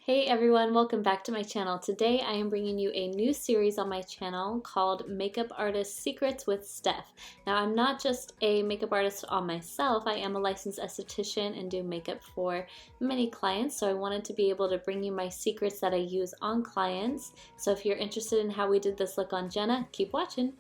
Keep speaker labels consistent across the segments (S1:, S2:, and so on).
S1: Hey everyone, welcome back to my channel. Today I am bringing you a new series on my channel called Makeup Artist Secrets with Steph. Now I'm not just a makeup artist on myself, I am a licensed esthetician and do makeup for many clients, so I wanted to be able to bring you my secrets that I use on clients. So if you're interested in how we did this look on Jenna, keep watching.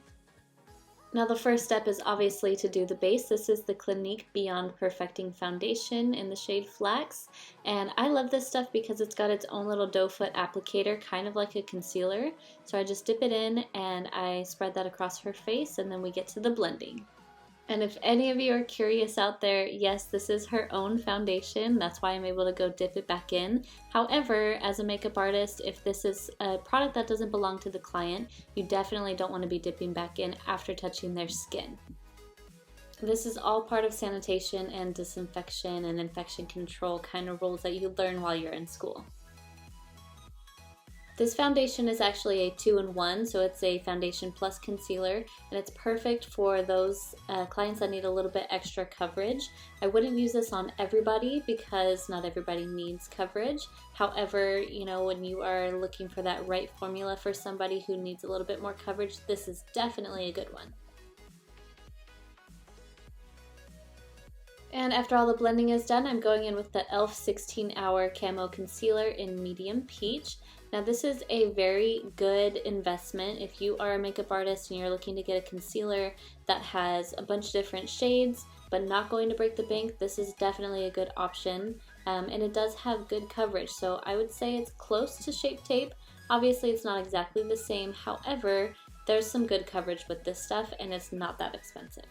S1: Now the first step is obviously to do the base. This is the Clinique Beyond Perfecting Foundation in the shade Flax. And I love this stuff because it's got its own little doe foot applicator, kind of like a concealer. So I just dip it in and I spread that across her face, and then we get to the blending. And if any of you are curious out there, yes, this is her own foundation. That's why I'm able to go dip it back in. However, as a makeup artist, if this is a product that doesn't belong to the client, you definitely don't want to be dipping back in after touching their skin. This is all part of sanitation and disinfection and infection control kind of rules that you learn while you're in school. This foundation is actually a 2-in-1, so it's a foundation plus concealer, and it's perfect for those clients that need a little bit extra coverage. I wouldn't use this on everybody because not everybody needs coverage. However, you know, when you are looking for that right formula for somebody who needs a little bit more coverage, this is definitely a good one. And after all the blending is done, I'm going in with the e.l.f. 16-Hour Camo Concealer in Medium Peach. Now this is a very good investment if you are a makeup artist and you're looking to get a concealer that has a bunch of different shades but not going to break the bank. This is definitely a good option, and it does have good coverage, so I would say it's close to Shape Tape. Obviously it's not exactly the same, however there's some good coverage with this stuff and it's not that expensive.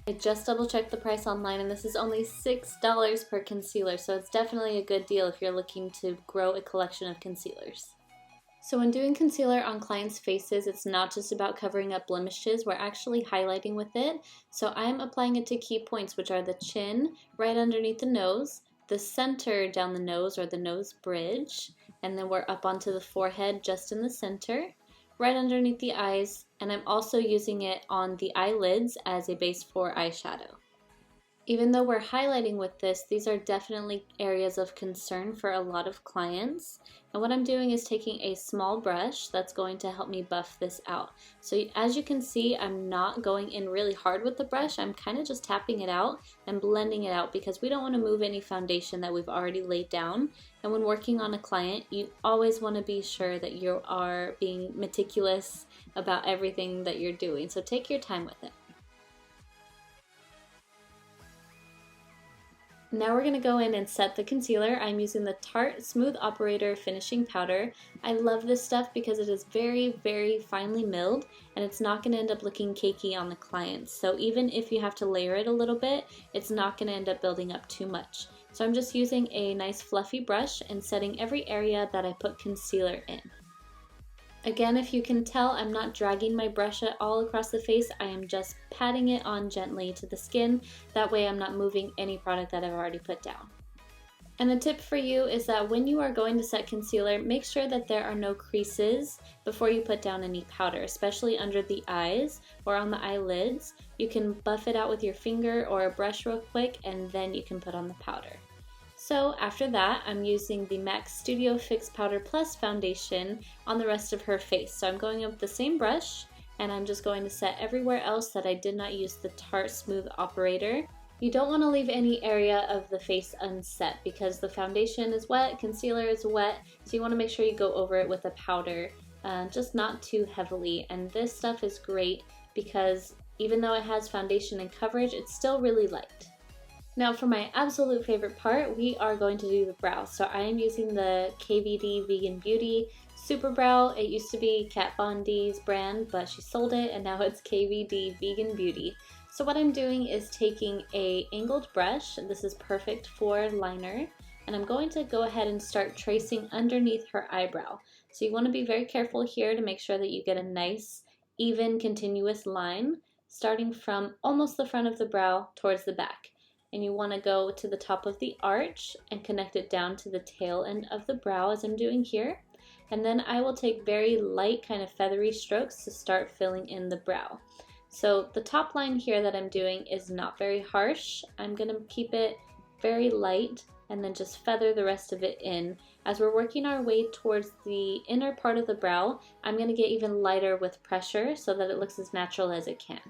S1: I just double checked the price online and this is only $6 per concealer, so it's definitely a good deal if you're looking to grow a collection of concealers. So when doing concealer on clients' faces, it's not just about covering up blemishes, we're actually highlighting with it. So I'm applying it to key points, which are the chin, right underneath the nose, the center down the nose or the nose bridge, and then we're up onto the forehead just in the center, right underneath the eyes, and I'm also using it on the eyelids as a base for eyeshadow. Even though we're highlighting with this, these are definitely areas of concern for a lot of clients. And what I'm doing is taking a small brush that's going to help me buff this out. So as you can see, I'm not going in really hard with the brush. I'm kind of just tapping it out and blending it out because we don't want to move any foundation that we've already laid down. And when working on a client, you always want to be sure that you are being meticulous about everything that you're doing. So take your time with it. Now we're going to go in and set the concealer. I'm using the Tarte Smooth Operator Finishing Powder. I love this stuff because it is very, very finely milled and it's not going to end up looking cakey on the clients. So even if you have to layer it a little bit, it's not going to end up building up too much. So I'm just using a nice fluffy brush and setting every area that I put concealer in. Again, if you can tell, I'm not dragging my brush all across the face. I am just patting it on gently to the skin. That way I'm not moving any product that I've already put down. And a tip for you is that when you are going to set concealer, make sure that there are no creases before you put down any powder, especially under the eyes or on the eyelids. You can buff it out with your finger or a brush real quick and then you can put on the powder. So after that, I'm using the MAC Studio Fix Powder Plus foundation on the rest of her face. So I'm going in with the same brush and I'm just going to set everywhere else that I did not use the Tarte Smooth Operator. You don't want to leave any area of the face unset because the foundation is wet, concealer is wet, so you want to make sure you go over it with a powder, just not too heavily. And this stuff is great because even though it has foundation and coverage, it's still really light. Now for my absolute favorite part, we are going to do the brow. So I am using the KVD Vegan Beauty Super Brow. It used to be Kat Von D's brand, but she sold it and now it's KVD Vegan Beauty. So what I'm doing is taking a angled brush, this is perfect for liner, and I'm going to go ahead and start tracing underneath her eyebrow. So you want to be very careful here to make sure that you get a nice, even, continuous line, starting from almost the front of the brow towards the back. And you want to go to the top of the arch and connect it down to the tail end of the brow as I'm doing here. And then I will take very light kind of feathery strokes to start filling in the brow. So the top line here that I'm doing is not very harsh. I'm going to keep it very light and then just feather the rest of it in. As we're working our way towards the inner part of the brow, I'm going to get even lighter with pressure so that it looks as natural as it can.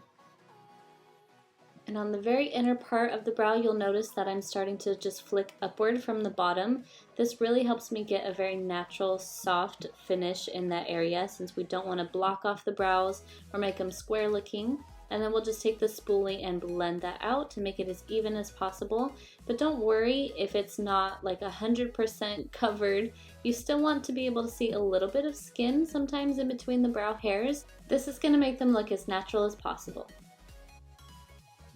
S1: And on the very inner part of the brow, you'll notice that I'm starting to just flick upward from the bottom. This really helps me get a very natural, soft finish in that area, since we don't want to block off the brows or make them square looking. And then we'll just take the spoolie and blend that out to make it as even as possible. But don't worry if it's not like 100% covered. You still want to be able to see a little bit of skin sometimes in between the brow hairs. This is going to make them look as natural as possible.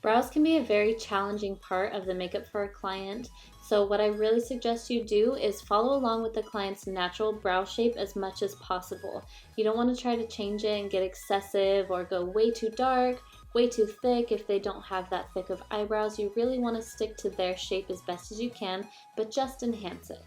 S1: Brows can be a very challenging part of the makeup for a client, so what I really suggest you do is follow along with the client's natural brow shape as much as possible. You don't want to try to change it and get excessive or go way too dark, way too thick if they don't have that thick of eyebrows. You really want to stick to their shape as best as you can, but just enhance it.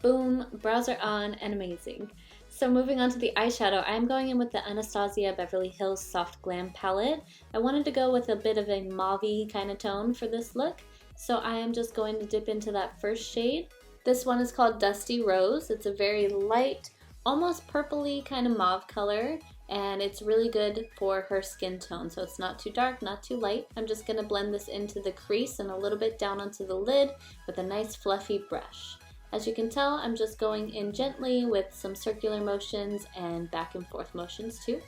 S1: Boom, brows are on and amazing. So moving on to the eyeshadow, I'm going in with the Anastasia Beverly Hills Soft Glam palette. I wanted to go with a bit of a mauve-y kind of tone for this look, so I am just going to dip into that first shade. This one is called Dusty Rose. It's a very light, almost purpley kind of mauve color, and it's really good for her skin tone, so it's not too dark, not too light. I'm just going to blend this into the crease and a little bit down onto the lid with a nice fluffy brush. As you can tell, I'm just going in gently with some circular motions and back and forth motions too.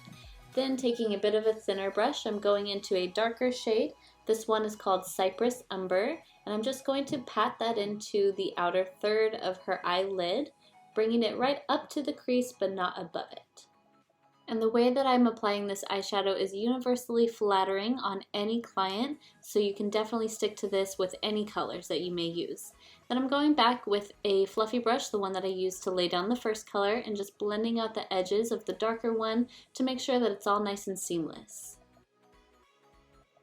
S1: Then taking a bit of a thinner brush, I'm going into a darker shade. This one is called Cypress Umber, and I'm just going to pat that into the outer third of her eyelid, bringing it right up to the crease but not above it. And the way that I'm applying this eyeshadow is universally flattering on any client, so you can definitely stick to this with any colors that you may use. Then I'm going back with a fluffy brush, the one that I used to lay down the first color, and just blending out the edges of the darker one to make sure that it's all nice and seamless.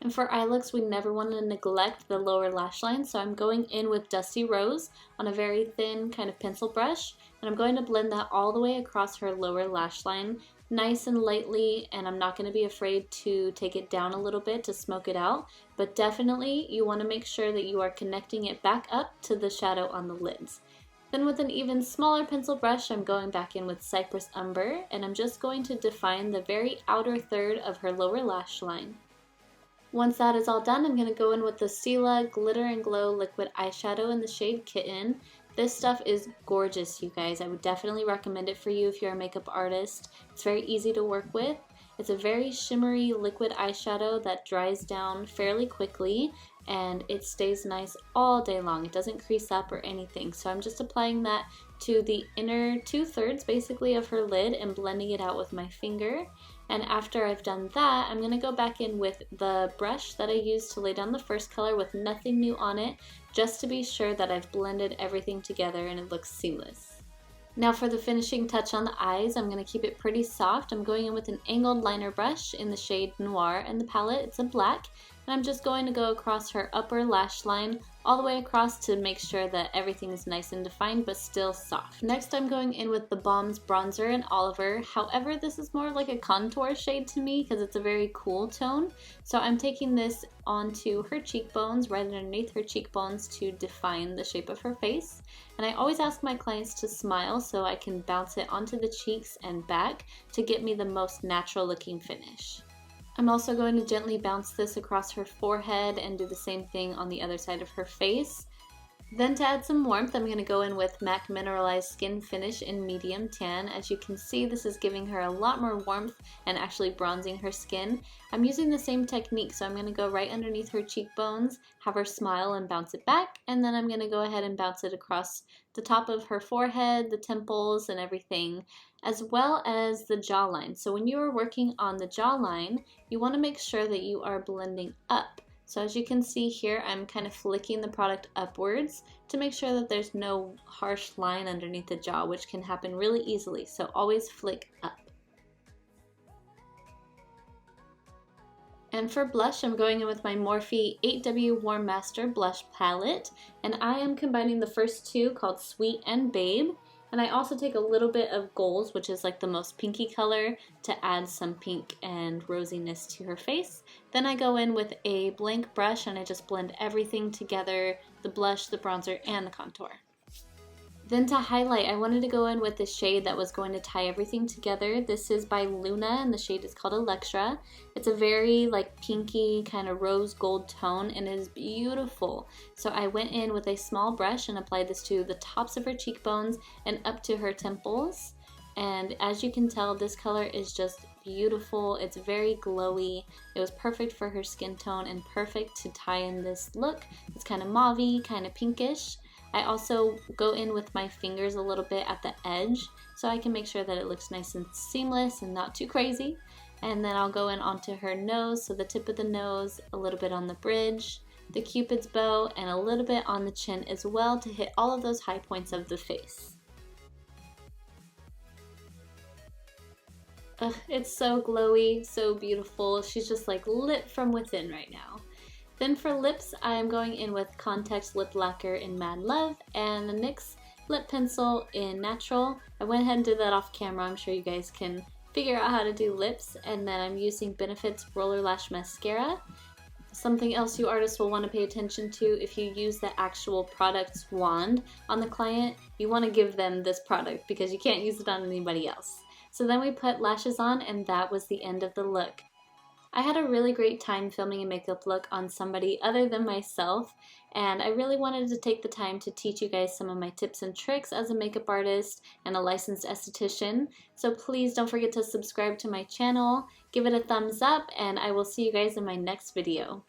S1: And for eye looks, we never want to neglect the lower lash line, so I'm going in with Dusty Rose on a very thin kind of pencil brush, and I'm going to blend that all the way across her lower lash line, nice and lightly, and I'm not going to be afraid to take it down a little bit to smoke it out, but definitely you want to make sure that you are connecting it back up to the shadow on the lids. Then with an even smaller pencil brush, I'm going back in with Cypress Umber, and I'm just going to define the very outer third of her lower lash line. Once that is all done, I'm going to go in with the Stila Glitter and Glow Liquid Eyeshadow in the shade Kitten. This stuff is gorgeous, you guys. I would definitely recommend it for you if you're a makeup artist. It's very easy to work with. It's a very shimmery liquid eyeshadow that dries down fairly quickly, and it stays nice all day long. It doesn't crease up or anything. So I'm just applying that to the inner 2/3 basically of her lid and blending it out with my finger. And after I've done that, I'm going to go back in with the brush that I used to lay down the first color with nothing new on it, just to be sure that I've blended everything together and it looks seamless. Now for the finishing touch on the eyes, I'm going to keep it pretty soft. I'm going in with an angled liner brush in the shade Noir in the palette. It's a black. And I'm just going to go across her upper lash line all the way across to make sure that everything is nice and defined but still soft. Next I'm going in with the Balm's Bronzer in Oliver. However, this is more like a contour shade to me because it's a very cool tone. So I'm taking this onto her cheekbones, right underneath her cheekbones, to define the shape of her face. And I always ask my clients to smile so I can bounce it onto the cheeks and back to get me the most natural looking finish. I'm also going to gently bounce this across her forehead and do the same thing on the other side of her face. Then to add some warmth, I'm going to go in with MAC Mineralized Skin Finish in Medium Tan. As you can see, this is giving her a lot more warmth and actually bronzing her skin. I'm using the same technique, so I'm going to go right underneath her cheekbones, have her smile and bounce it back, and then I'm going to go ahead and bounce it across the top of her forehead, the temples, and everything, as well as the jawline. So when you are working on the jawline, you want to make sure that you are blending up. So as you can see here, I'm kind of flicking the product upwards to make sure that there's no harsh line underneath the jaw, which can happen really easily. So always flick up. And for blush, I'm going in with my Morphe 8W Warm Master Blush Palette, and I am combining the first two called Sweet and Babe. And I also take a little bit of Goals, which is like the most pinky color, to add some pink and rosiness to her face. Then I go in with a blank brush and I just blend everything together, the blush, the bronzer, and the contour. Then to highlight, I wanted to go in with this shade that was going to tie everything together. This is by Luna, and the shade is called Electra. It's a very like pinky kind of rose gold tone, and it is beautiful. So I went in with a small brush and applied this to the tops of her cheekbones and up to her temples. And as you can tell, this color is just beautiful. It's very glowy. It was perfect for her skin tone and perfect to tie in this look. It's kind of mauve-y, kind of pinkish. I also go in with my fingers a little bit at the edge so I can make sure that it looks nice and seamless and not too crazy. And then I'll go in onto her nose, so the tip of the nose, a little bit on the bridge, the cupid's bow, and a little bit on the chin as well to hit all of those high points of the face. Ugh, it's so glowy, so beautiful. She's just like lit from within right now. Then for lips, I'm going in with Context Lip Lacquer in Mad Love and the NYX Lip Pencil in Natural. I went ahead and did that off camera. I'm sure you guys can figure out how to do lips. And then I'm using Benefit's Roller Lash Mascara. Something else you artists will want to pay attention to, if you use the actual product's wand on the client, you want to give them this product because you can't use it on anybody else. So then we put lashes on, and that was the end of the look. I had a really great time filming a makeup look on somebody other than myself, and I really wanted to take the time to teach you guys some of my tips and tricks as a makeup artist and a licensed esthetician. So please don't forget to subscribe to my channel, give it a thumbs up, and I will see you guys in my next video.